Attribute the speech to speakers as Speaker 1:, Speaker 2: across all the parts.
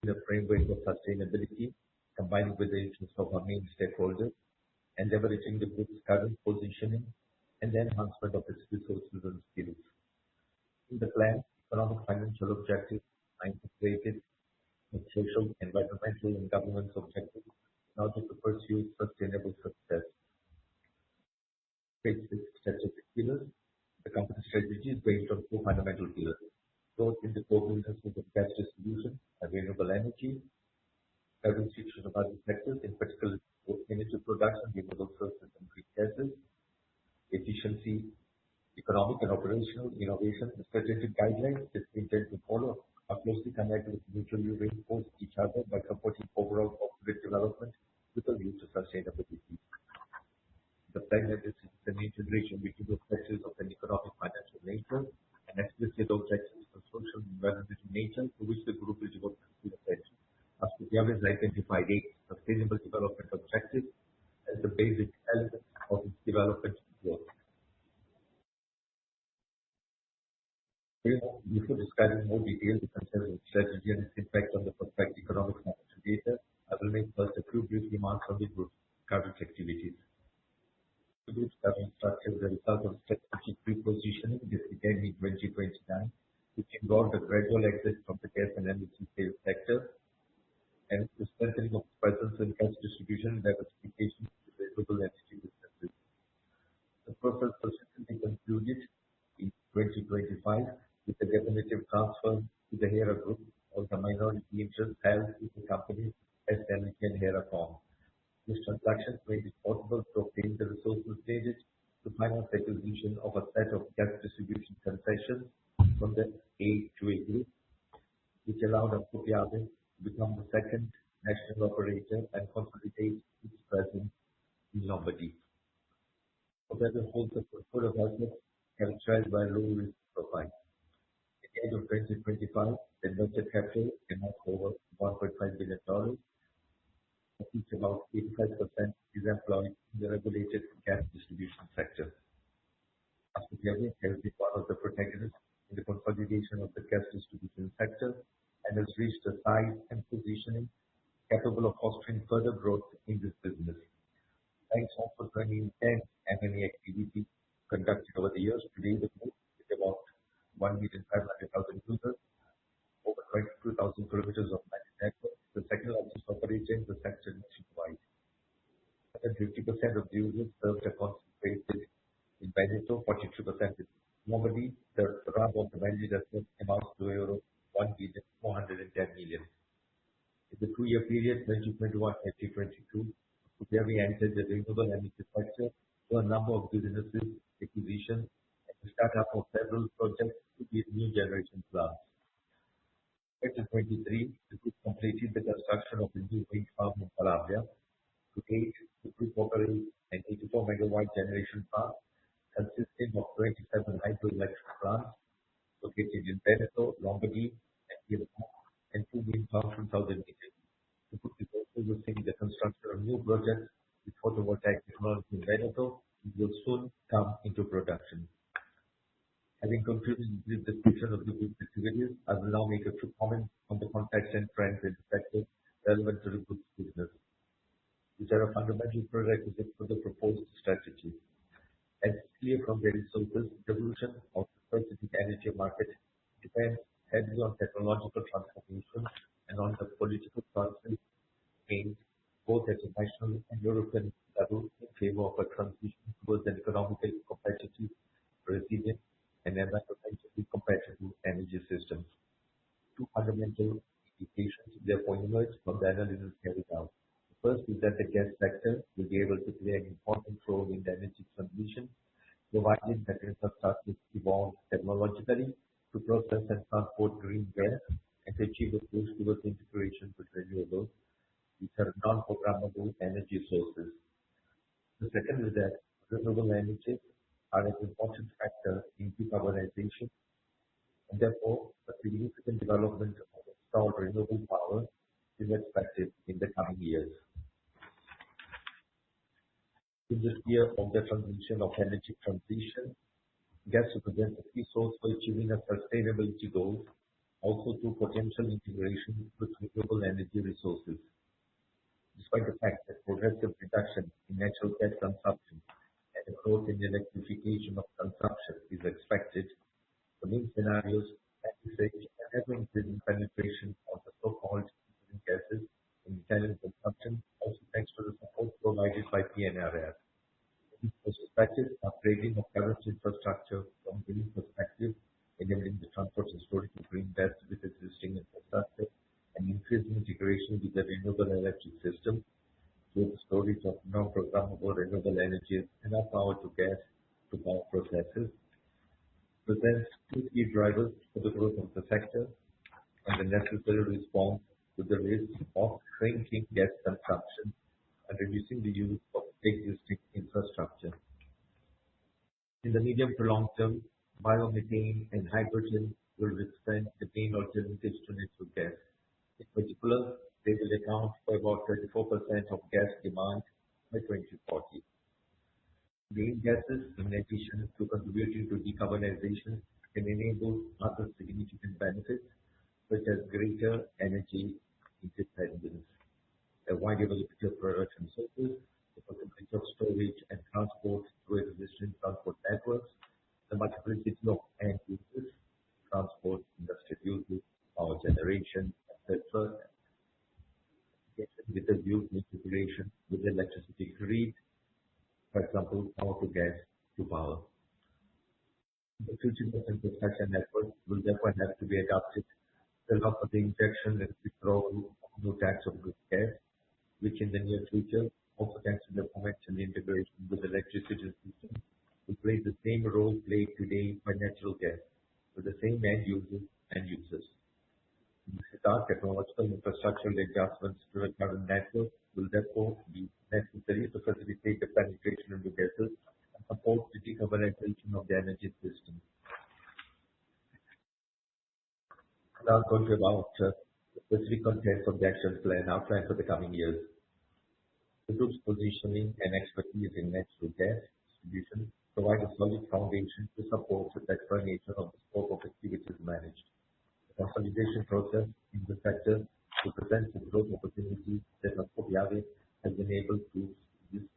Speaker 1: in the framework of sustainability, combining with the interests of our main stakeholders and leveraging the group's current positioning and the enhancement of its resources and skills. In the plan, economic financial objectives are integrated with social, environmental, and governance objectives in order to pursue sustainable success. Page 6, strategic pillars. The company strategy is based on four fundamental pillars: growth in the core businesses of gas distribution and renewable energy, diversification of other sectors, in particular energy production, renewable sources, and green gases, efficiency, economic and operational innovation. The strategic guidelines that we intend to follow are closely connected with mutually reinforce each other by supporting overall corporate development with a view to sustainability. The plan is an integration between the sectors of an economic financial nature and explicit objectives of social and environmental nature to which the group is devoted to attention. Ascopiave has identified 8 sustainable development objectives as the basic element of its development growth. Before describing more details the concerns of strategy and its impact on the prospective economic financial data, I will make first a few brief remarks on the group's current activities. The group's current structure is the result of strategic repositioning that began in 2029, which involved a gradual exit from the gas and energy sales sector and the strengthening of its presence in gas distribution and diversification to renewable energy businesses. The process subsequently concluded in 2025 with the definitive transfer to the Hera Group of the minority interest held in the company as Energy and Hera form. This transaction made it possible to obtain the resources needed to finance the acquisition of a set of gas distribution concessions from the A2A Group, which allowed Ascopiave to become the second national operator and consolidate its presence in Lombardy. Ascopiave holds a portfolio of assets characterized by a low risk profile. At the end of 2025, the invested capital amounts over $1.5 billion, of which about 85% is employed in the regulated gas distribution sector. Ascopiave has been one of the protagonists in the consolidation of the gas distribution sector and has reached a size and positioning capable of fostering further growth in this business. Thanks also to an intense M&A activity conducted over the years, today the group is about 1,500,000 users, over 22,000 kilometers of managed network, the second largest operator in the sector nationwide. 50% of the users served are concentrated in Veneto, 42% in Lombardy. The RAB of the managed network amounts to euro 1,410 million. In the 2-year period, 2021-2022, Ascopiave entered the renewable energy sector through a number of businesses, acquisitions, and the startup of several projects to build new generation plants. In 2023, the group completed the construction of a new wind farm in Calabria. To date, the group operates an 84 megawatt generation plant consisting of 27 hydroelectric plants located in Veneto, Lombardy, and Piedmont, and 2 wind farms in southern Italy. The group is also overseeing the construction of new projects with photovoltaic technology in Veneto, which will soon come into production. Having concluded the description of the group's activities, I will now make a few comments on the context and trends in the sector relevant to the group's business. These are a fundamental prerequisite for the proposed strategy. As clear from various sources, the evolution of the specific energy market depends heavily on technological transformation and on the political process aimed both at a national and European level in favor of a transition towards an economically competitive, resilient, and environmentally compatible energy systems. 2 fundamental implications therefore emerge from the analysis carried out. The first is that the gas sector will be able to play an important role in the energy transition, provided that infrastructure evolves technologically to process and transport green gas and to achieve a push towards integration with renewables, which are non-programmable energy sources. The second is that renewable energies are an important factor in decarbonization, and therefore a significant development of installed renewable power is expected in the coming years. In this year of the transition of energy transition, gas represents a key source for achieving a sustainability goals also through potential integration with renewable energy resources. Despite the fact that progressive reduction in natural gas consumption and a growth in electrification of consumption is expected, the main scenarios envisage an ever-increasing penetration of the so-called green gases in Italian consumption, also thanks to the support provided by PNRR. This perspective, upgrading of current infrastructure from green perspective, enabling the transport and storage of green gas with existing infrastructure, and increasing integration with the renewable electric system through the storage of non-programmable renewable energies and our power to gas to power processes, presents two key drivers for the growth of the sector and the necessary response to the risk of shrinking gas consumption and reducing the use of existing infrastructure. In the medium to long term, biomethane and hydrogen will represent the main alternatives to natural gas. In particular, they will account for about 34% of gas demand by 2040. Green gases, in addition to contributing to decarbonization, can enable other significant benefits such as greater energy independence, a wide availability of production sources, the possibility of storage and transport through existing transport networks, the multiplicity of end users, transport, industrial uses, power generation, etc., with a view to integration with the electricity grid, for example, power to gas to power. The future gas infrastructure network will therefore have to be adapted to allow for the injection and withdrawal of new types of good gas, which in the near future, also thanks to the aforementioned integration with the electricity system, will play the same role played today by natural gas, with the same end users and users. In this regard, technological infrastructural adjustments to the current network will therefore be necessary to facilitate the penetration into gases and support the decarbonization of the energy system. Now going to about the specific contents of the action plan outlined for the coming years. The group's positioning and expertise in natural gas distribution provide a solid foundation to support the explanation of the scope of activities managed. The consolidation process in the sector represents the growth opportunities that Ascopiave has been able to use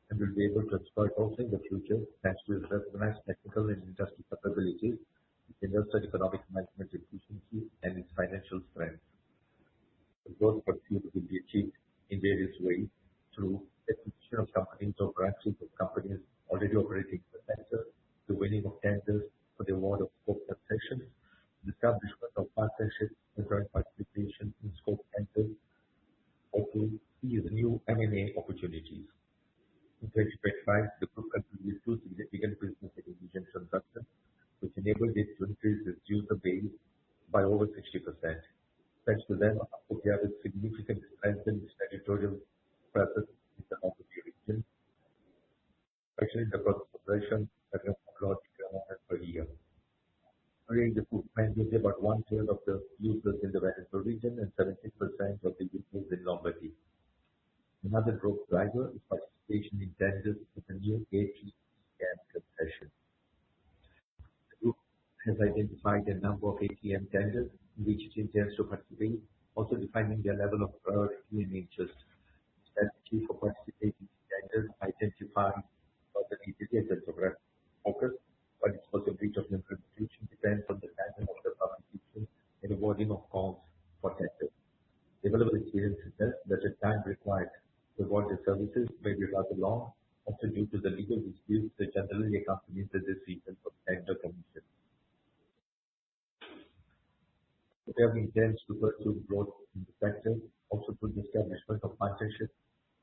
Speaker 1: and will be able to exploit also in the future thanks to its recognized technical and industry capabilities, its industrial economic management efficiency, and its financial strength. The growth pursuit will be achieved in various ways through acquisition of companies or branches of companies already operating in the sector, the winning of tenders for the award of scope concessions, the establishment of partnerships and joint participation in scope tenders, or to seize new M&A opportunities. In 2025, the group contributed two significant business acquisition transactions, which enabled it to increase its user base by over 60%. Thanks to them, Ascopiave has significantly strengthened its territorial presence in the North region, especially in the process operation at a kilometers per year. Today, the group manages about one-third of the users in the Veneto region and 17% of the users in Lombardy. Another growth driver is participation in tenders with a new ATM concession. The group has identified a number of ATM tenders in which it intends to participate, also defining their level of priority and interest. The strategy for participating in tenders identifies not an immediate and geographic focus, but its possibility of implementation depends on the timing of the publication and awarding of calls for tenders. The available experience suggests that the time required to award the services may be rather long, also due to the legal disputes that generally accompany the decision of tender commission. Ascopiave intends to pursue growth in the sector, also through the establishment of partnerships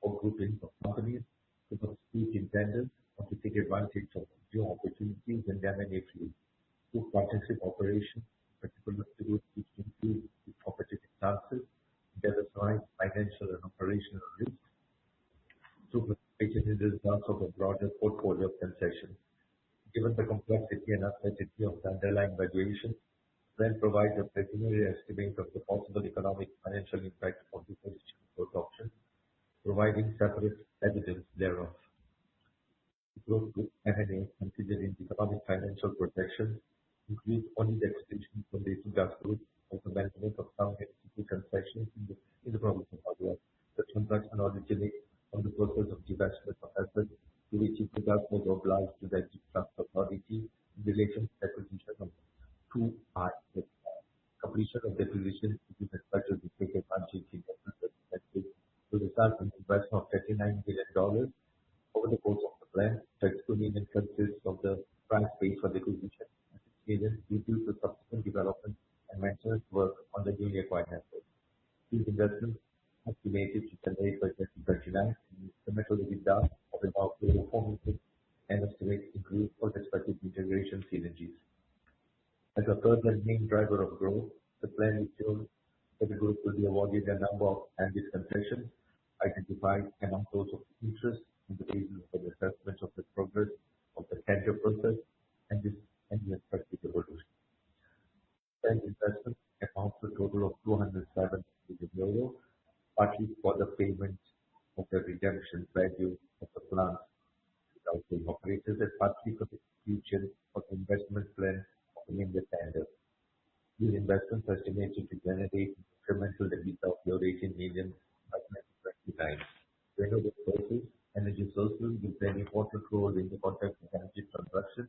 Speaker 1: or groupings of companies to participate in tenders or to take advantage of new opportunities in the M&A field. Through partnership operations, particularly through which include competitive chances, diversified financial and operational risks, through participation in the results of a broader portfolio of concessions. Given the complexity and uncertainty of the underlying valuation, then provides a preliminary estimate of the possible economic financial impact of the position growth option, providing separate evidence thereof. The growth group M&A, considering economic financial protection, includes only the extension from the gas group the management of some executive transactions in the province of Agra. The transaction originates from the process of divestment of assets to which it was obliged to the antitrust authority in relation to the acquisition of two assets. Completion of the acquisition is expected to take advantage in April 2026 to result in investment of $39 million. Over the course of the plan, $32 million consists of the price paid for the acquisition, and $6 million is due to subsequent development and maintenance work on the newly acquired assets. These investments are estimated to generate by 2029 an incremental EBITDA of about $4 million and estimated include all expected integration synergies. As a third and main driver of growth, the plan ensures that the group will be awarded a number of ambitious concessions identified among those of interest on the basis of the assessment of the progress of the tender process and the expected evolution. Planned investment amounts to a total of 207 million euros, partly for the payment of the redemption value of the plant without being operated, and partly for the execution of the investment plan of the main tender. These investments are estimated to generate incremental EBITDA of 18 million by 2029. Renewable sources, energy sources will play an important role in the context of energy transaction,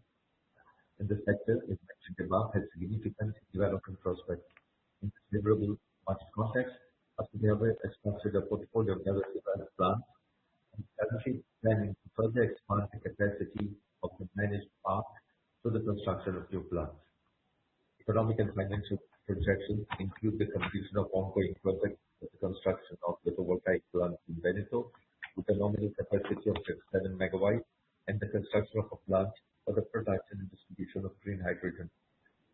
Speaker 1: and the sector, as mentioned above, has significant development prospects. In this favorable market context, Ascopiave has structured a portfolio of diversified plants and currently planning to further expand the capacity of the managed park through the construction of new plants. Economic and financial projections include the completion of ongoing projects for the construction of photovoltaic plants in Veneto, with a nominal capacity of 7 MW, and the construction of a plant for the production and distribution of green hydrogen.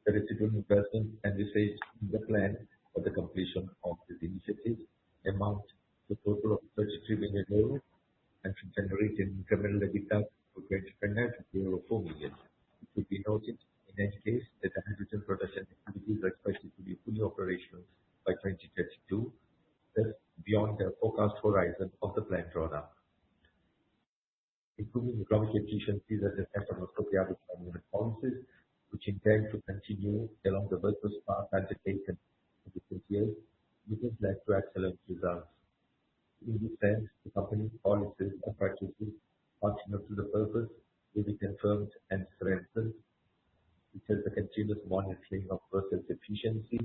Speaker 1: The residual investment envisaged in the plan for the completion of these initiatives amount to a total of 33 million euros and should generate an incremental EBITDA for 2029 of 4 million. It should be noted, in any case, that the hydrogen production activities are expected to be fully operational by 2032, thus beyond the forecast horizon of the planned drawdown. Improving economic efficiencies at the center of Ascopiave's management policies, which intend to continue along the virtuous path undertaken in recent years, this has led to excellent results. In this sense, the company's policies and practices functional to the purpose will be confirmed and strengthened, which is the continuous monitoring of process efficiency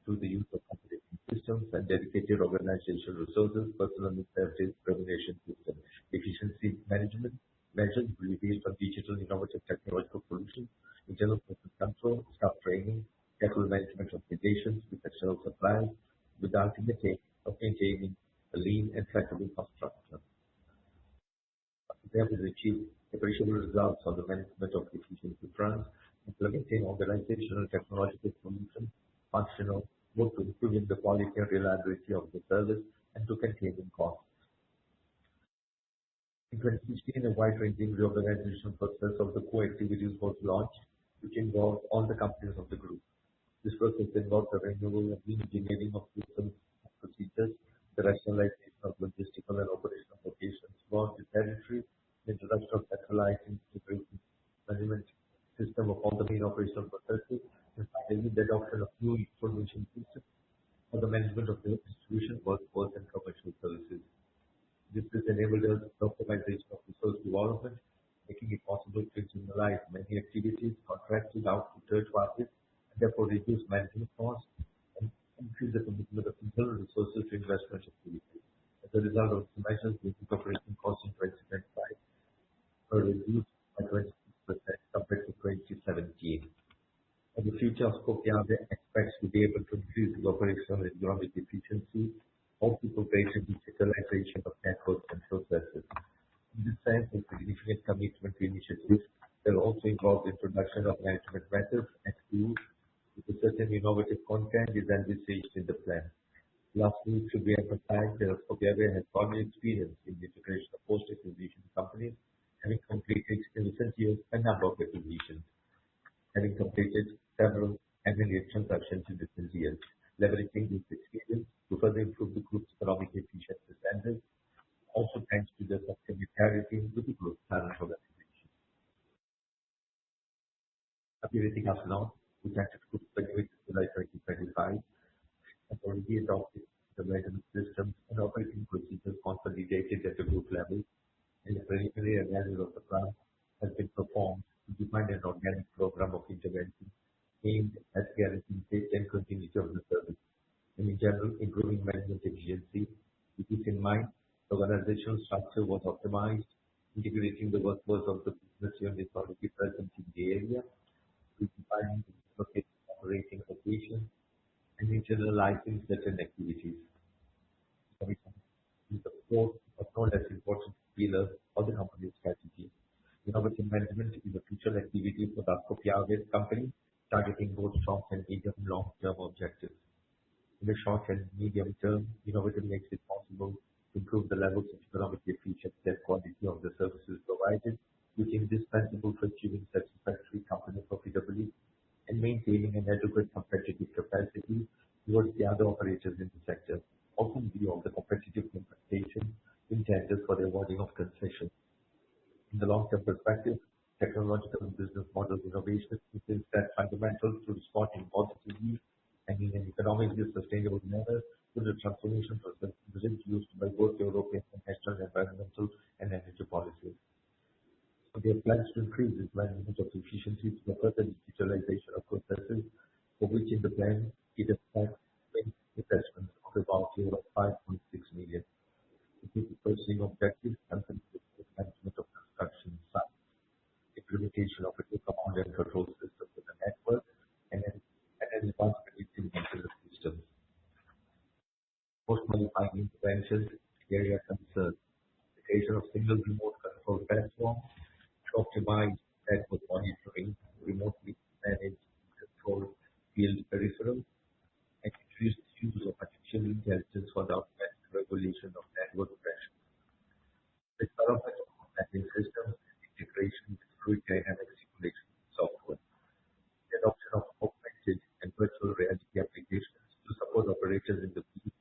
Speaker 1: through the use of competent systems and dedicated organizational resources, personal incentive remuneration system. Efficiency management measures will be based on digital innovative technological solutions, internal process control, staff training, capital management obligations with external suppliers, with the ultimate aim of maintaining a lean and flexible cost structure. Ascopiave has achieved appreciable results on the management of efficiency fronts, implementing organizational technological solutions, functional, both to improving the quality and reliability of the service and to containing costs. In 2016, a wide-ranging reorganization process of the core activities was launched, which involved all the companies of the group. This process involved the renewal and re-engineering of systems and procedures, the rationalization of logistical and operational locations throughout the territory, the introduction of centralized integrated management system of all the main operational processes, and finally the adoption of new information systems for the management of the distribution, workforce, and commercial services. This has enabled us the optimization of resource development, making it possible to internalize many activities contracted out to third parties, and therefore reduce management costs and increase the commitment of internal resources to investment activities. As a result of these measures, the operating costs in 2025 were reduced by 26% compared to 2017. In the future, Ascopiave expects to be able to increase the operational and economic efficiency, also through greater digitalization of networks and processes. In this sense, a significant commitment to initiatives will also involve the introduction of management methods and tools with a certain innovative content is envisaged in the plan. Lastly, it should be emphasized that Ascopiave has broad experience in the integration of post-acquisition companies, having completed in recent years a number of acquisitions. Having completed several M&A transactions in recent years, leveraging this experience to further improve the group's economic efficiency standards, also thanks to the complementarity with the group's talent organization. Updating us now, we thank the group for July 2025, and already adopted the measurement systems and operating procedures consolidated at the group level, and the preliminary analysis of the plan has been performed to define an organic program of intervention aimed at guaranteeing safety and continuity of the service, and in general, improving management efficiency. With this in mind, the organizational structure was optimized, integrating the workforce of the business units already present in the area, redefining the location operating locations, and internalizing certain activities. Commission is the fourth but no less important pillar of the company's strategy. Innovative management is a crucial activity for the Ascopiave company, targeting both short and medium long-term objectives. In the short and medium term, innovative makes it possible to improve the levels of economic efficiency and quality of the services provided, which is indispensable for achieving satisfactory company profitability and maintaining an adequate competitive capacity towards the other operators in the sector, also in view of the competitive compensation in tenders for the awarding of concessions. In the long-term perspective, technological and business model innovation is instead fundamental to responding positively and in an economically sustainable manner to the transformation process introduced by both European and national environmental and energy policies. So there are plans to increase the management of efficiency through further digitalization of processes, for which in the plan it expects investments of about euro 5.6 million. It is the pursuing objectives and management of construction sites, implementation of a new command and control system for the network, and an advanced predictive maintenance system. Post-qualifying interventions, area concern, the creation of single remote control platform to optimize network monitoring, remotely manage control field peripherals, and increase the use of artificial intelligence for the automatic regulation of network pressure. The development of mapping systems and integration with fluid dynamic simulation software. The adoption of augmented and virtual reality applications to support operators in the field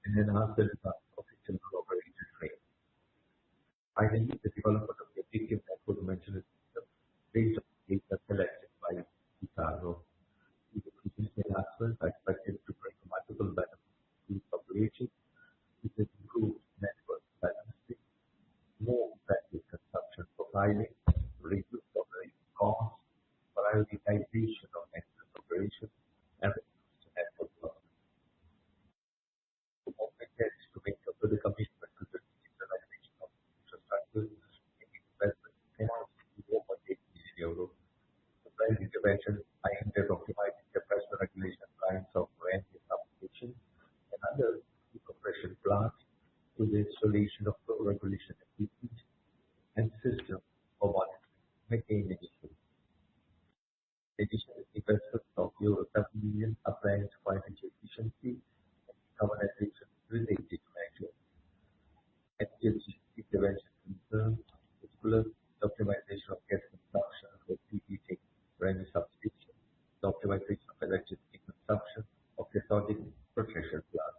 Speaker 1: and enhance the results of internal operator training. Finally, the development of the predictive network maintenance system based on data collected by Icaro. These efficiency enhancements are expected to bring multiple benefits to operations, which has improved network balancing, more effective consumption profiling, reduced operating costs, prioritization of maintenance operations, and reduced network losses. The government tends to make a further commitment to the digitalization of infrastructure, making investments amounting to 4.8 billion euros. The planned interventions are aimed at optimizing the pressure regulation lines of NS applications and other decompression plants through the installation of flow regulation equipment and systems for monitoring, maintaining emissions. Additional investments of euro 7 million are planned for energy efficiency and decarbonization-related measures. Energy intervention concerns, particularly the optimization of gas consumption for PPT running substation, the optimization of electricity consumption of cathodic protection plants.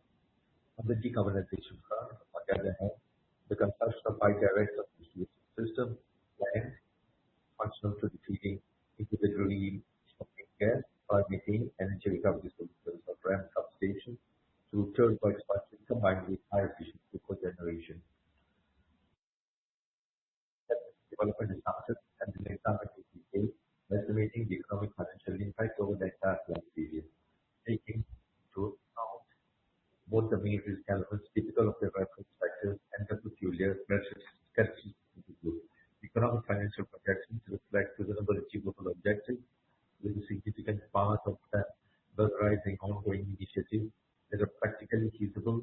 Speaker 1: On the decarbonization front, on the other hand, the construction of bi-directional distribution system planned functional to the treating individually of gas by maintaining energy recovery solutions of RAM substation through turbo expansion combined with high efficiency cogeneration. Development is started and the example is detailed, estimating the economic financial impact over the entire plan period, taking into account both the main risk elements typical of the reference sectors and the peculiar characteristics of the group. Economic financial projections reflect reasonable achievable objectives, with a significant part of them burgeoning ongoing initiatives that are practically feasible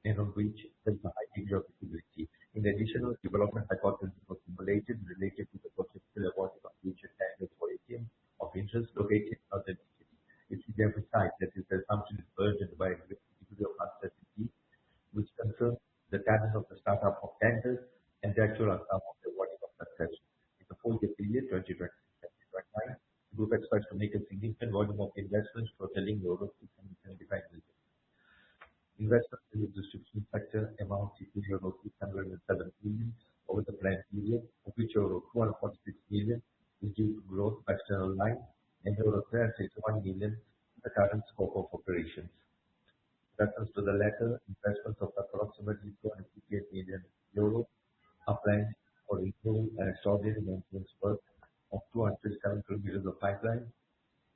Speaker 1: and on which there is a high degree of visibility. In addition, development hypothesis was simulated related to the potential awarding of future tenders for ATM of interest located in other districts. It should be emphasized that this assumption is burdened by a degree of uncertainty, which concerns the timing of the startup of tenders and the actual outcome of the awarding of concessions. In the 4-year period, 2020-2029, the group expects to make a significant volume of investments totaling euro 675 million. Investments in the distribution sector amounted to euro 607 million over the planned period, of which euro 246 million is due to growth by external lines and euro 361 million the current scope of operations. Reference to the latter, investments of approximately 258 million euros are planned for renewal and extraordinary maintenance work of 207 kilometers of pipeline,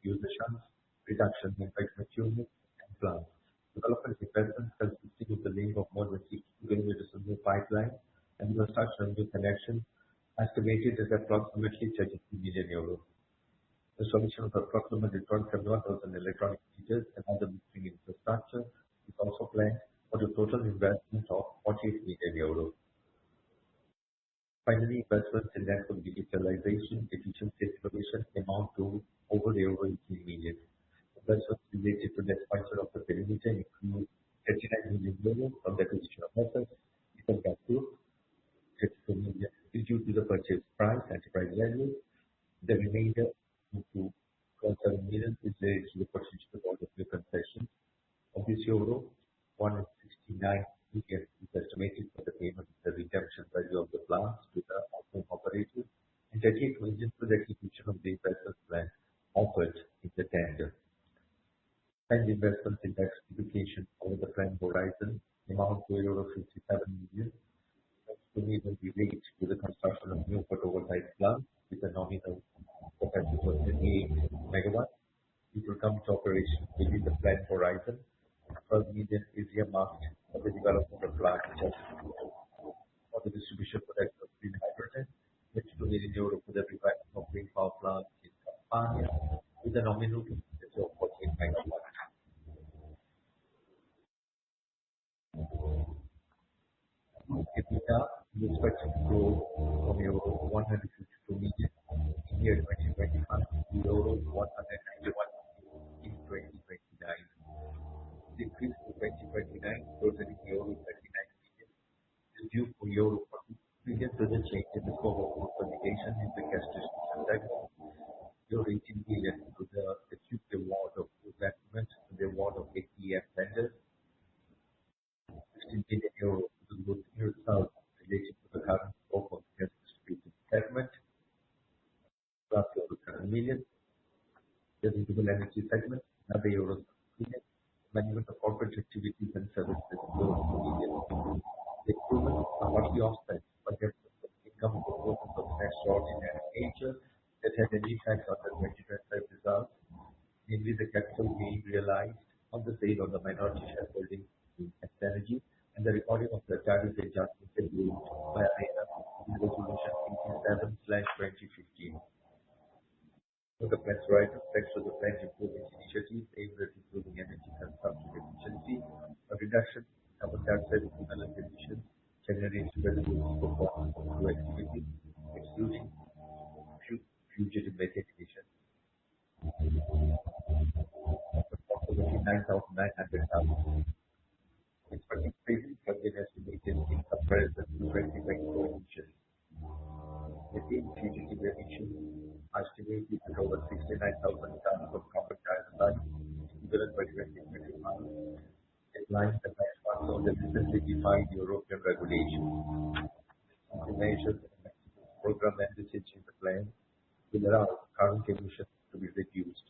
Speaker 1: user shunts, reduction in infection units, and plants. Development investments consisting of the laying of more than 60 kilometers of new pipeline and the construction of new connections estimated at approximately 33 million euros. The solution of approximately 21,000 electronic meters and other metering infrastructure is also planned for a total investment of 48 million euros. Finally, investments in network digitalization, efficiency innovation amount to over euro 18 million. Investments related to the expansion of the perimeter include 39 million euros from the acquisition of assets, Fiscal Year, 32 million is due to the purchase price, enterprise value. The remainder, up to 12.7 million, is related to the purchase of all the new concessions. Of this euro, 169 million is estimated for the payment of the redemption value of the plants to the outcome operators, and 38 million for the execution of the investment plan offered in the tender. And investments in electrification over the planned horizon amount to euro 57 million. To million relate to the construction of new photovoltaic plants with a nominal capacity of 38 megawatts. It will come to operation within the planned horizon. 12 million is earmarked for the development of large for the distribution production of green hydrogen, 22 million euros for the revival of green power plants in Campania with a nominal capacity of 14 megawatts. EBITDA is expected to grow from euro 152 million in year 2025 to euro 191 in 2029. The increase to 2029 totaling euro 39 million is due for euro 40 million to the change in the scope of consolidation in the gas distribution segment, euro 18 million to the acute award of investment to the award of ATM tenders, 16 million euros to the good result related to the current scope of gas distribution segment, plus euro 7 million. The renewable energy segment, another euro 7 million. Management of corporate activities and services, euro 2 million. The improvements are partly offset by the income performance of an extraordinary nature that had an impact on the 2025 results, namely the capital gain realized on the sale of the minority shareholding in Energy and the recording of the tariff adjustment agreed by ARERA in Resolution 87/2015. For the plant's horizon, thanks to the plant improvement initiatives aimed at improving energy consumption efficiency, a reduction in carbon dioxide equivalent emissions generated by the group's performance of new activities, excluding fugitive methane emissions, approximately 9,900 tons. Expected savings have been estimated in comparison to 2024 emissions. Methane fugitive emissions are estimated at over 69,000 tons of carbon dioxide equivalent by 2025, in line with the benchmarks of the recently defined European regulations. The measures and program envisaged in the plan will allow current emissions to be reduced.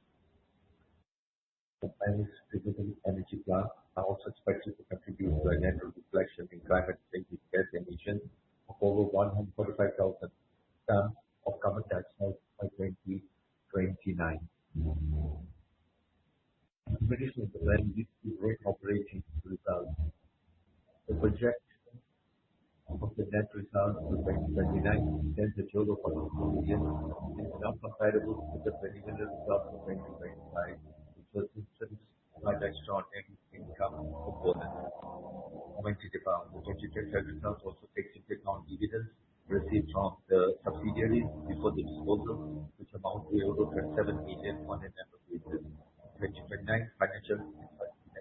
Speaker 1: The plan's renewable energy plants are also expected to contribute to a net reflection in climate change gas emissions of over 145,000 tons of carbon dioxide by 2029. In addition to the plan, this is great operating results. The projection of the net result for 2029 stands at euro 42 million and is not comparable with the preliminary result for 2025. The systems by the extraordinary income component. Commented about the 2025 results also takes into account dividends received from the subsidiaries before the disposal, which amount to euro 27 million on an annual basis. 2029 financial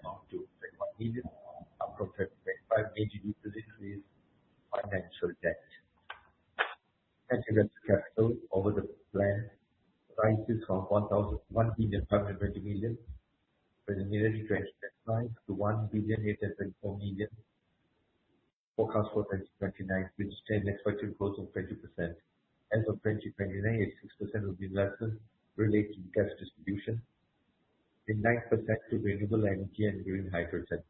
Speaker 1: amount to 21 million, up from 2025, mainly due to the increased financial debt. Net invested capital over the plan rises from 1,520 million preliminary 2025 to 1,824 million forecast for 2029, which is an expected growth of 20%. As of 2029, 86% of the investments relate to gas distribution, and 9% to renewable energy and green hydrogen.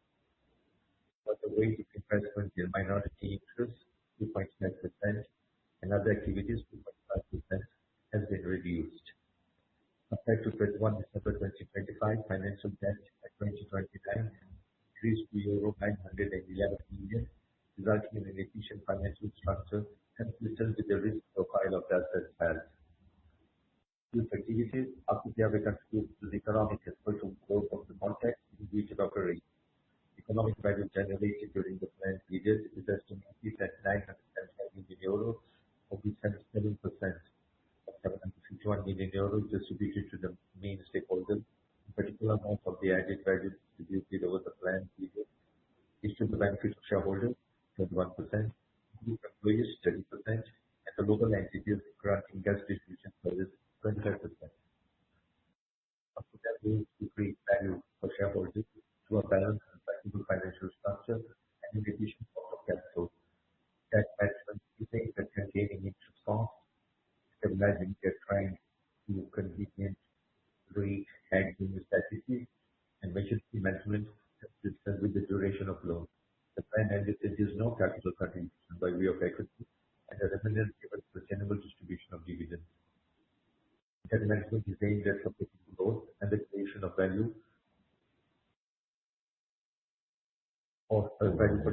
Speaker 1: But the weight of investment in minority interests, 2.9%, and other activities, 2.5%, has been reduced. Compared to 31 December 2025, financial debt at 2029 increased to euro 911 million, resulting in an efficient financial structure consistent with the risk profile of the assets held. These activities, Ascopiave contributes to the economic and social growth of the context in which it operates. Economic value generated during the planned period is estimated at 910 million euros, of which 7% of 751 million euros distributed to the main stakeholders. In particular, amount of the added value distributed over the planned period is to the benefit of shareholders, 31%, group employees, 30%, and the local entities granting gas distribution service, 25%. Ascopiave aims to create value for shareholders through a balanced and flexible financial structure and an efficient cost of capital. Debt management is aimed at containing interest costs, stabilizing their trend to convenient rate hedging strategies, and maturity management consistent with the duration of loans. The plan envisages no capital contribution by way of equity and a remunerative and sustainable distribution of dividends. Debt management is aimed at supporting growth and the creation of value for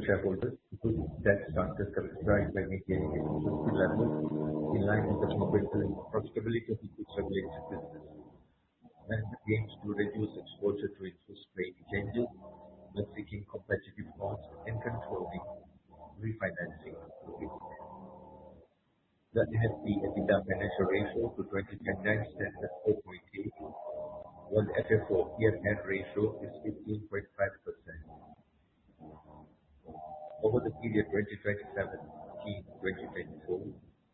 Speaker 1: shareholders, with debt structure characterized by maintaining efficiency levels in line with the profitability of each regulated business. Management aims to reduce exposure to interest rate changes by seeking competitive costs and controlling refinancing. The NFP/EBITDA financial ratio to 2029 stands at 4.8, while FFO/PFN ratio is 15.5%. Over the period 2017-2024,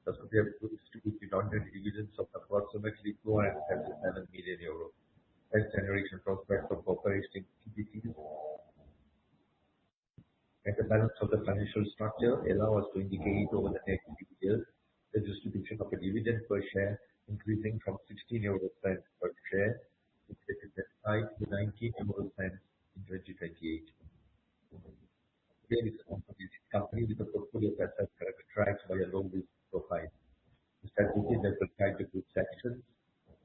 Speaker 1: Ascopiave distributed ordinary dividends of approximately 277 million euros. Cash generation prospects of operating activities and the balance of the financial structure allow us to indicate over the next few years the distribution of a dividend per share increasing from 16 euro cents per share in 2025 to 19 euro cents in 2028. There is a company with a portfolio of assets characterized by a low risk profile. The strategy that will guide the group's actions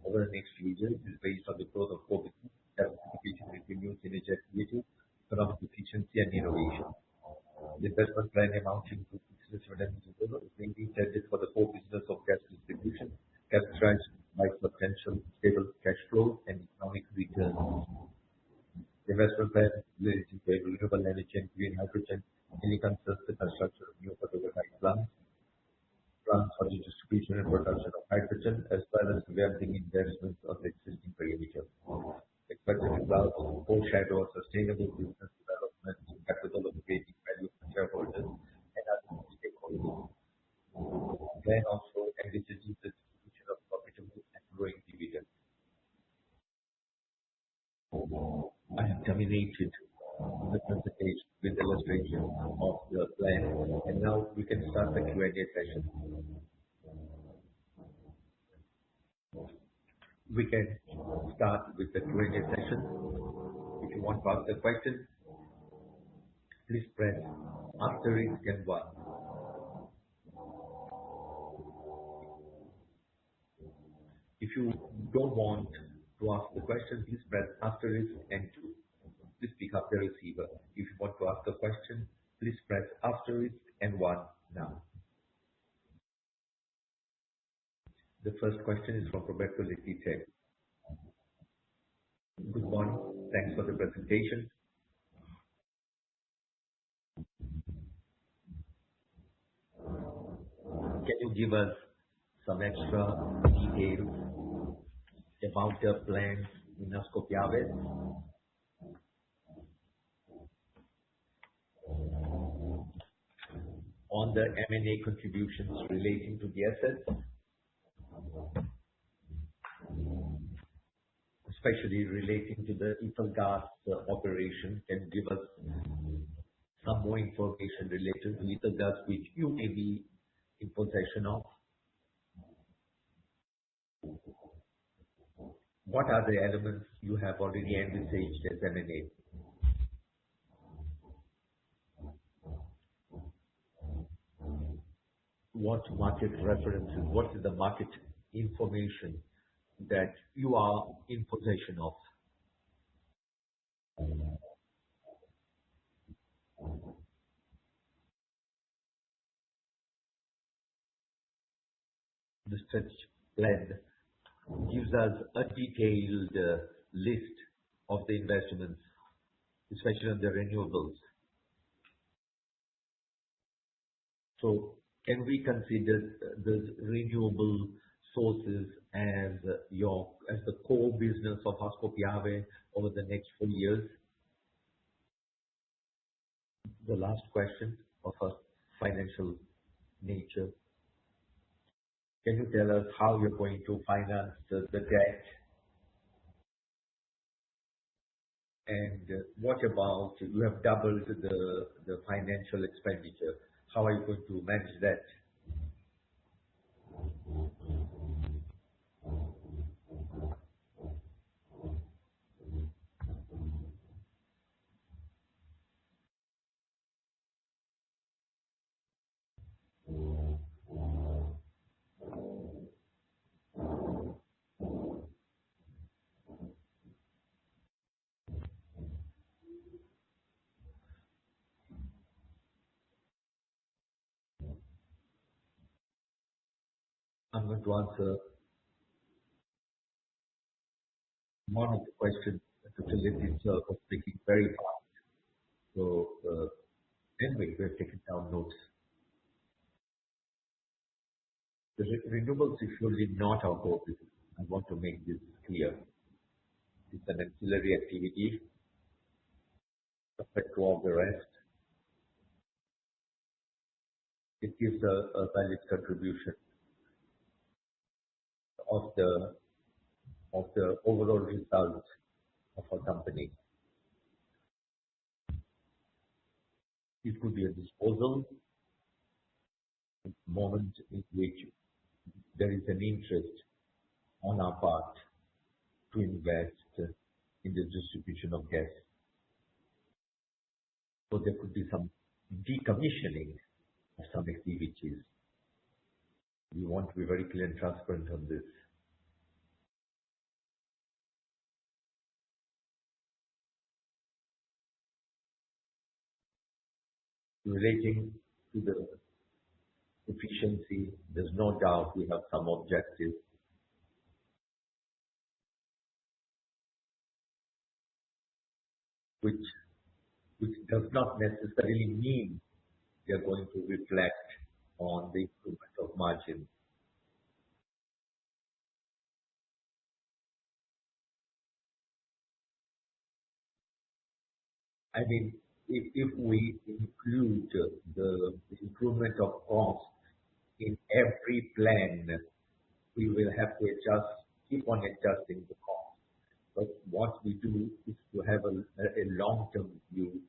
Speaker 1: over the next few years is based on the growth of core business, diversification with renewed synergy activity, economic efficiency, and innovation. The investment plan amounting to 600 million euros is mainly intended for the core business of gas distribution, characterized by substantial stable cash flow and economic returns. The investment plan related to renewable energy and green hydrogen mainly concerns the construction of new photovoltaic plants for the distribution and production of hydrogen, as well as developing investments on the existing perimeter. Expected results foreshadow a sustainable business development, capital allocating value for shareholders and other stakeholders. The plan also envisages the distribution of profitable and growing dividends. I have terminated the presentation with illustration of the plan, and now we can start the Q&A session. We can start with the Q&A session. If you want to ask a question, please press asterisk and 1. If you don't want to ask the question, please press asterisk and 2. Please pick up the receiver. If you want to ask a question, please press asterisk and 1 now. The first question is from Roberto Letizia. Good morning. Thanks for the presentation. Can you give us some extra details about the plans in Ascopiave? On the M&A contributions relating to the assets, especially relating to the Ethel gas operation, can you give us some more information related to Ethel gas which you may be in possession of? What are the elements you have already envisaged as M&A? What market references, what is the market information that you are in possession of? The strategic plan gives us a detailed list of the investments, especially on the renewables. So can we consider the renewable sources as the core business of Ascopiave over the next 4 years? The last question of a financial nature. Can you tell us how you're going to finance the debt? And what about you have doubled the financial expenditure? How are you going to manage that? I'm going to answer one of the questions. The facility itself was speaking very fast. So anyway, we have taken down notes. The renewables is surely not our core business. I want to make this clear. It's an ancillary activity compared to all the rest. It gives a valid contribution of the overall result of a company. It could be a disposal moment in which there is an interest on our part to invest in the distribution of gas. So there could be some decommissioning of some activities. We want to be very clear and transparent on this. Relating to the efficiency, there's no doubt we have some objectives which does not necessarily mean they are going to reflect on the improvement of margin. I mean, if we include the improvement of cost in every plan, we will have to keep on adjusting the cost. But what we do is to have a long-term view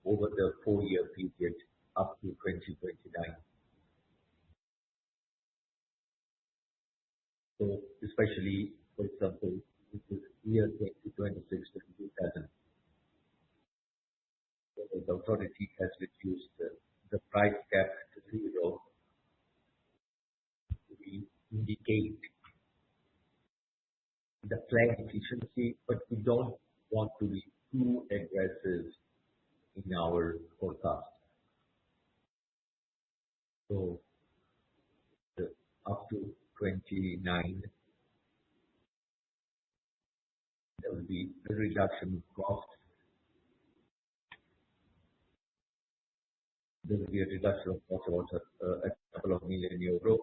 Speaker 1: over the 4-year period up to 2029. So especially, for example, this is year 2026, 2027. The authority has reduced the price cap to 0. We indicate the plan efficiency, but we don't want to be too aggressive in our forecast. So up to 29, there will be a reduction of cost. There will be a reduction of cost about a couple of million euros.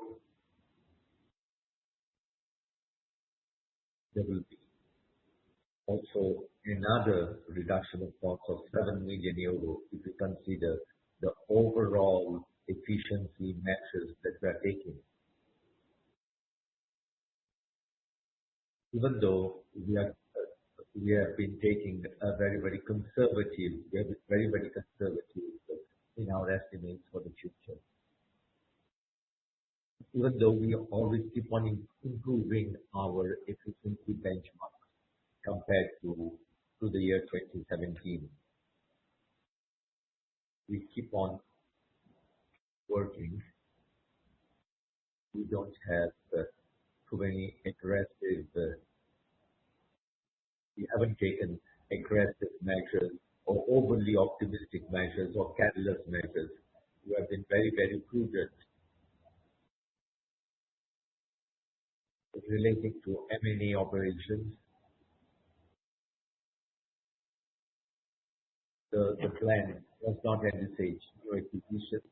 Speaker 1: There will be also another reduction of cost of 7 million euros if you consider the overall efficiency measures that we are taking. Even though we have been taking a very conservative, we have been very conservative in our estimates for the future. Even though we always keep on improving our efficiency benchmarks. compared to the year 2017. We keep on working. We don't have too many aggressive, we haven't taken aggressive measures or overly optimistic measures or catalyst measures. We have been very, very prudent relating to M&A operations. The plan was not envisage new acquisitions.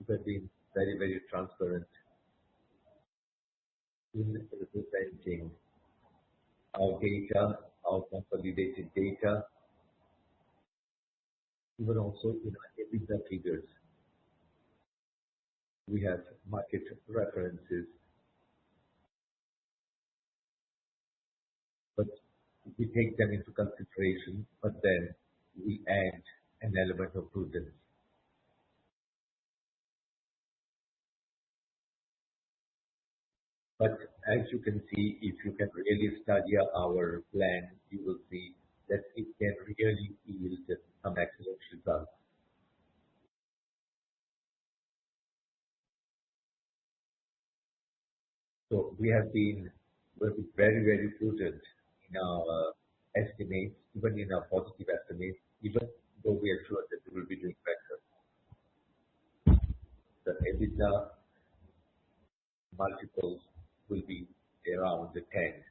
Speaker 1: We have been very, very transparent in representing our data, our consolidated data, even also in our EBITDA figures. We have market references, but we take them into consideration, but then we add an element of prudence. But as you can see, if you can really study our plan, you will see that it can really yield some excellent results. So we have been very, very prudent in our estimates, even in our positive estimates, even though we are sure that we will be doing better. The EBITDA multiples will be around the 10.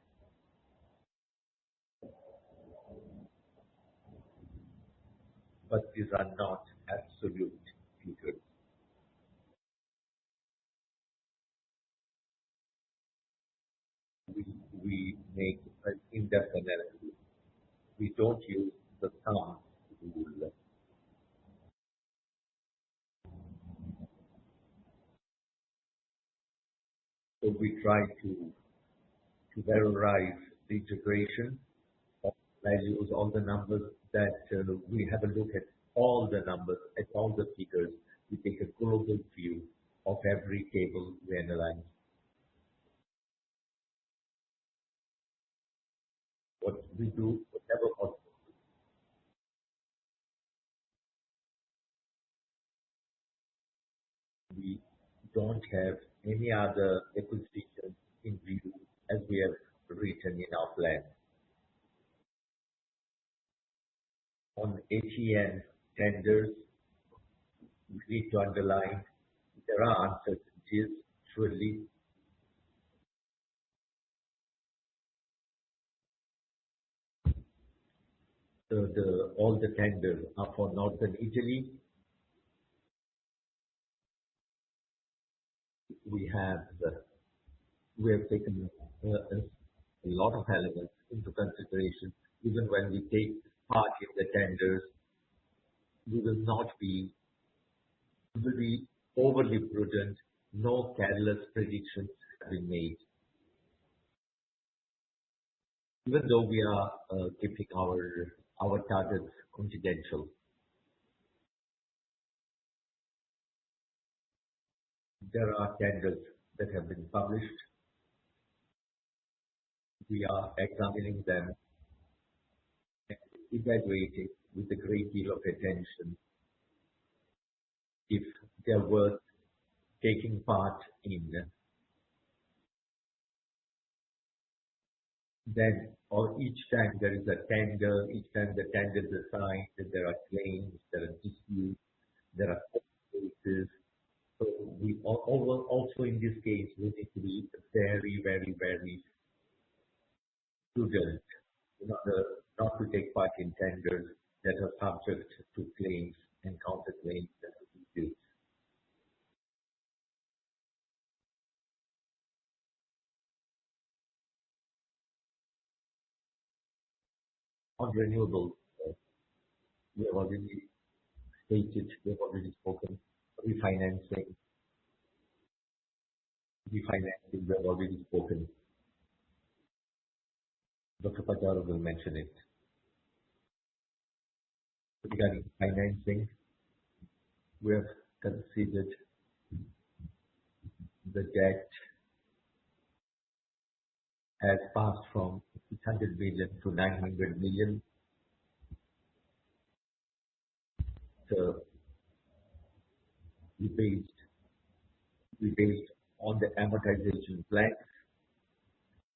Speaker 1: But these are not absolute figures. We make an in-depth analysis. We don't use the sum rule. So we try to valorize the integration of values, all the numbers that we have a look at all the numbers, at all the figures. We take a global view of every table we analyze. What we do, whatever possible, we don't have any other acquisition in view as we have written in our plan. On ATN tenders, we need to underline there are uncertainties. Surely, all the tenders are for northern Italy. We have taken a lot of elements into consideration. Even when we take part in the tenders, we will not be we will be overly prudent. No careless predictions have been made. Even though we are keeping our targets confidential, there are tenders that have been published. We are examining them and evaluating with a great deal of attention if they're worth taking part in. Then, or each time there is a tender, each time the tender is assigned, there are claims, there are disputes, there are court cases. So we also in this case we need to be very, very, very prudent in order not to take part in tenders that are subject to claims and counterclaims and disputes. On renewables, we have already stated, we have already spoken. Refinancing, we have already spoken. Dr. Pajaro will mention it. Regarding financing, we have considered the debt has passed from 600 million to 900 million. So we based we based on the amortization plan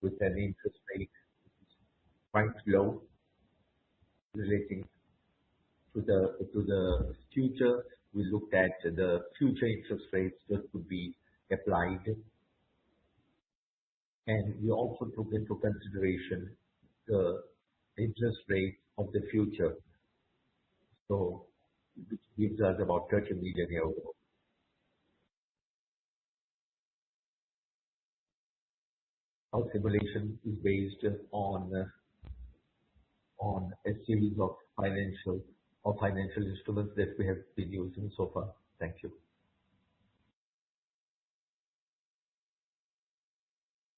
Speaker 1: with an interest rate quite low relating to the future. We looked at the future interest rates that could be applied, and we also took into consideration the interest rate of the future. So which gives us about 30 million euro. Our simulation is based on a series of financial instruments that we have been using so far. Thank you.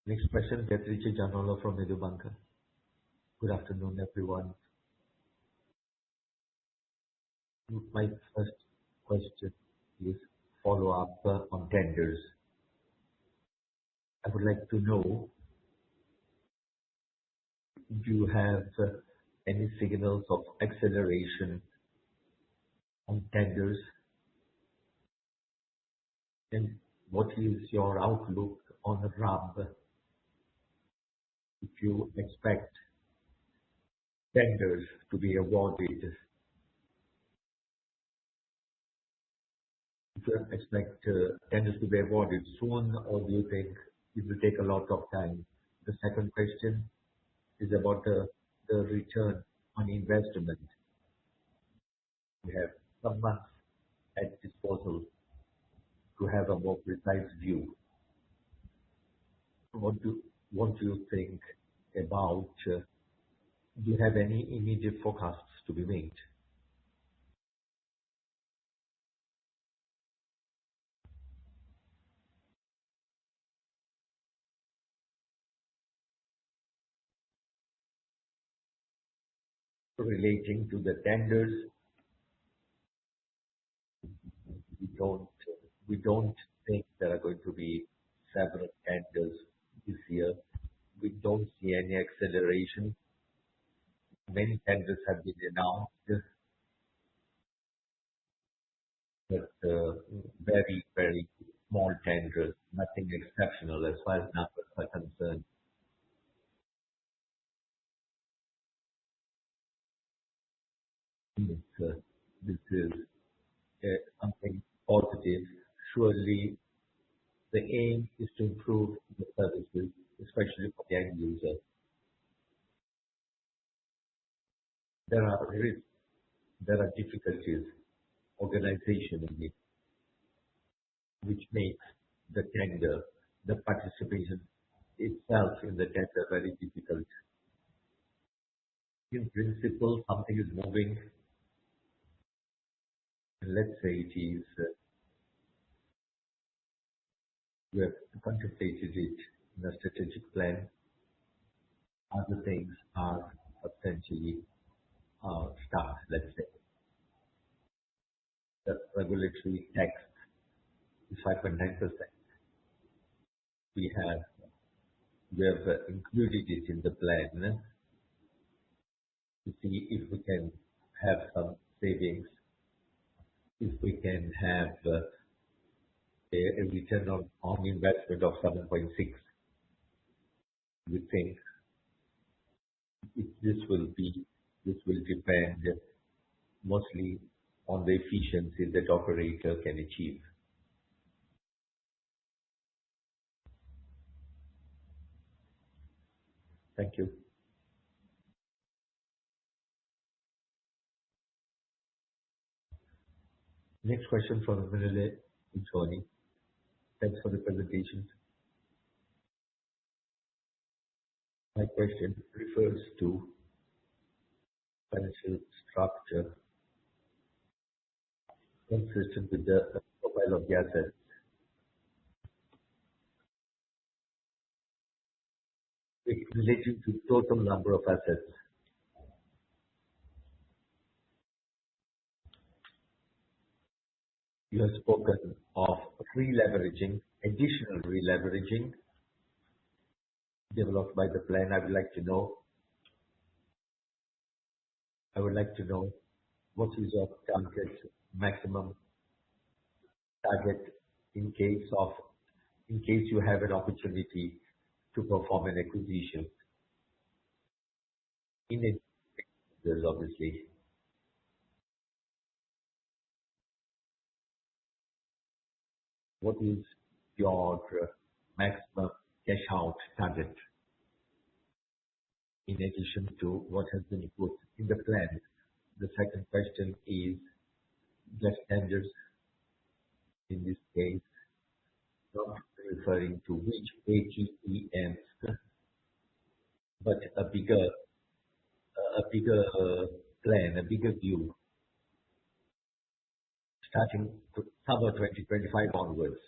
Speaker 1: Next question, Beatrice Gianola from Mediobanca. Good afternoon, everyone. My first question is follow-up on tenders. I would like to know, do you have any signals of acceleration on tenders? And what is your outlook on the RAB? If you expect tenders to be awarded, soon, or do you think it will take a lot of time? The second question is about the return on investment. We have some months at disposal to have a more precise view. What do you think about, do you have any immediate forecasts to be made? Relating to the tenders, we don't think there are going to be several tenders this year. We don't see any acceleration. Many tenders have been announced, but very, very small tenders, nothing exceptional as far as numbers are concerned. This is something positive. Surely the aim is to improve the services, especially for the end user. There are risks, there are difficulties organizationally, which makes the tender, the participation itself in the tender very difficult. In principle, something is moving, and let's say it is, we have contemplated it in a strategic plan. Other things are substantially stuck, let's say. The regulatory text is 5.9%. We have included it in the plan to see if we can have some savings, if we can have a return on investment of 7.6. We think this will depend mostly on the efficiency that operator can achieve. Thank you. Next question from Emanuele Puccioni. Thanks for the presentation. My question refers to financial structure consistent with the profile of the assets. Relating to total number of assets. You have spoken of re-leveraging, additional re-leveraging. developed by the plan. I would like to know what is your target, maximum target in case of, in case you have an opportunity to perform an acquisition in it, there's obviously. What is your maximum cash out target in addition to what has been put in the plan? The second question is gas tenders, in this case, not referring to which ATEMs, but a bigger plan, a bigger view, starting to summer 2025 onwards.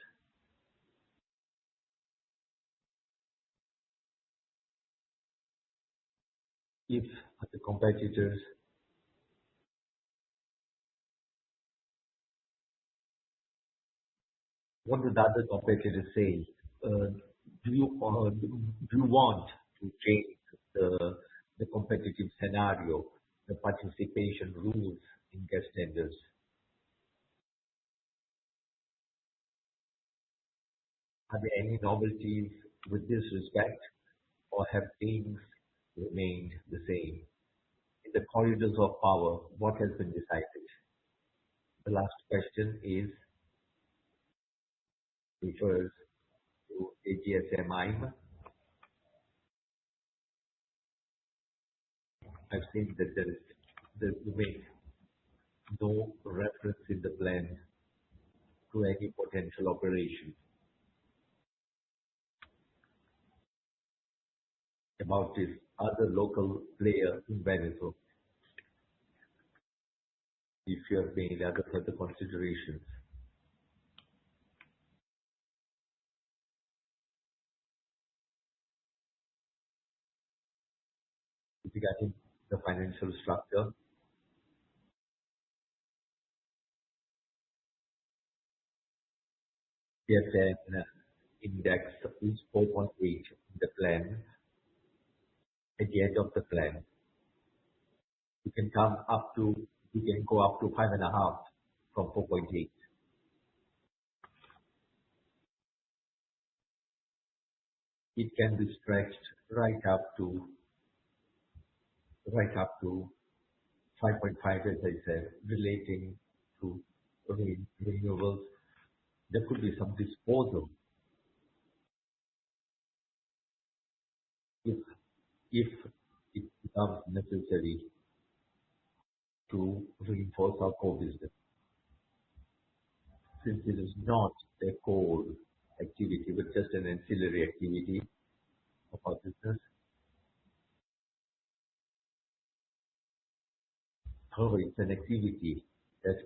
Speaker 1: If the competitors, what do the other competitors say? Do you want to change the competitive scenario, the participation rules in gas tenders? Are there any novelties with this respect, or have things remained the same? In the corridors of power, what has been decided? The last question refers to AGSM. I've seen that there's remained no reference in the plan to any potential operation about this other local player in Venezuela. If you have made other further considerations regarding the financial structure, PSN index is 4.8 in the plan. At the end of the plan, you can go up to 5.5 from 4.8. It can be stretched right up to 5.5, as I said, relating to renewables. There could be some disposal if if it becomes necessary to reinforce our core business. Since it is not a core activity, but just an ancillary activity of our business. However, it's an activity that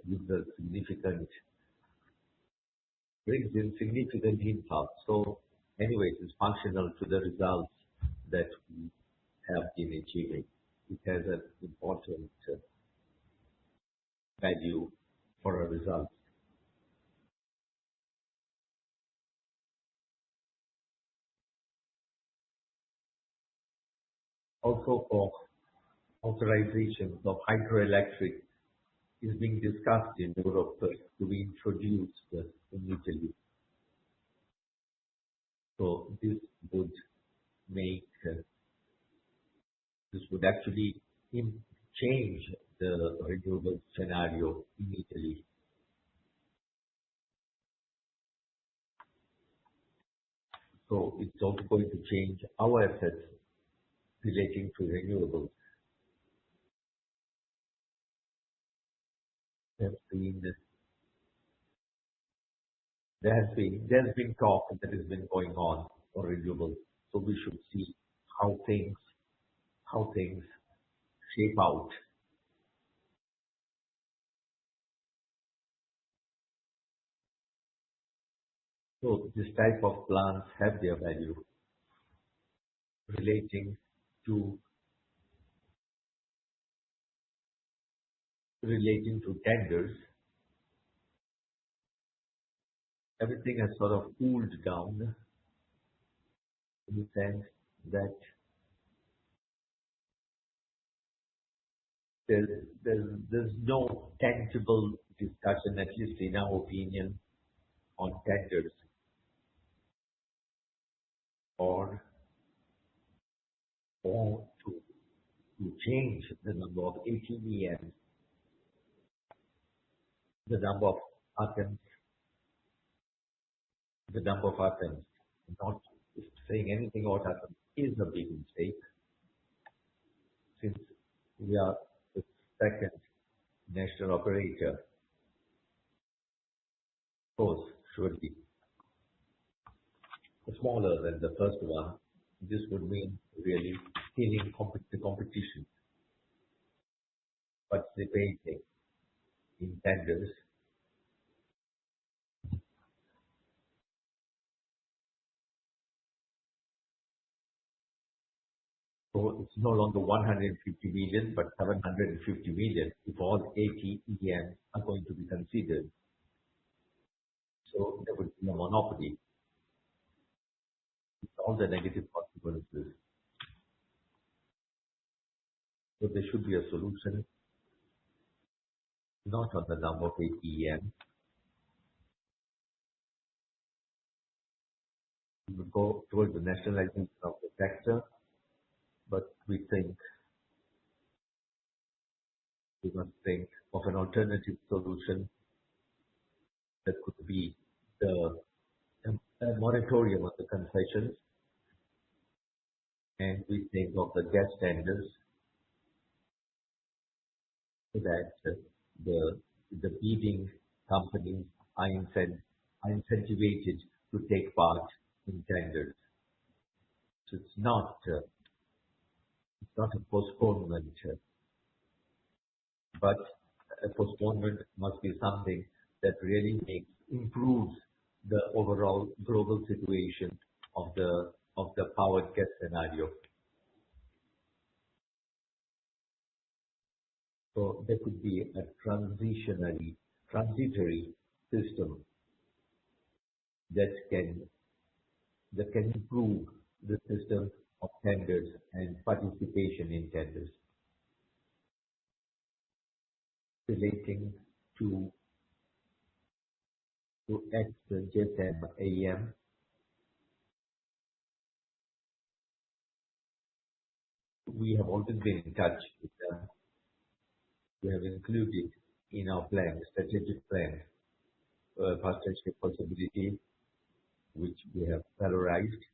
Speaker 1: brings in significant income. So anyways, it's functional to the results that we have been achieving. It has an important value for our results. Also, for authorizations of hydroelectric is being discussed in Europe to be introduced in Italy. So would make this would actually change the renewable scenario in Italy. So it's also going to change our assets relating to renewables. There's been there's been talk that has been going on for renewables. So we should see how things shape out. So this type of plants have their value relating to tenders. Everything has sort of cooled down in a sense. that there's no tangible discussion, at least in our opinion, on tenders or to change the number of ATEMs, the number of items, the number of items. Not saying anything about items is a big mistake, since we are the second national operator. Of course, should be smaller than the first one. This would mean really killing the competition, participating in tenders. So it's no longer 150 million, but 750 million if all 80 EMs are going to be considered. So there would be a monopoly with all the negative consequences. So there should be a solution, not on the number of 80 EMs. We would go towards the nationalization of the sector, but we must think of an alternative solution that could be the a moratorium on the concessions, and we think of the gas tenders so that the bidding companies are incentivized to take part in tenders. So it's not a postponement, but a postponement must be something that really improves the overall global situation of the powered gas scenario. So there could be a transitory system that can improve the system of tenders and participation in tenders relating to ex-JSM AEM. We have always been in touch with them. We have included in our plan, strategic plan, partnership possibility, which we have valorized.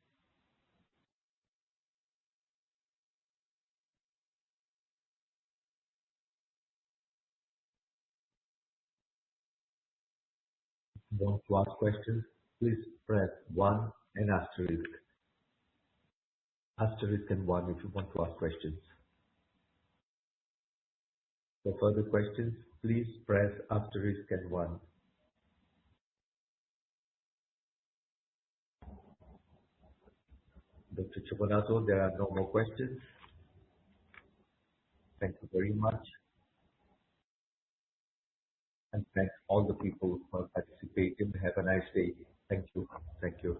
Speaker 1: If you want to ask questions, please press 1 and asterisk. Asterisk and 1 if you want to ask questions. For further questions, please press asterisk and 1. Dr. Chobonato, there are no more questions. Thank you very much. And thank all the people for participating. Have a nice day. Thank you. Thank you.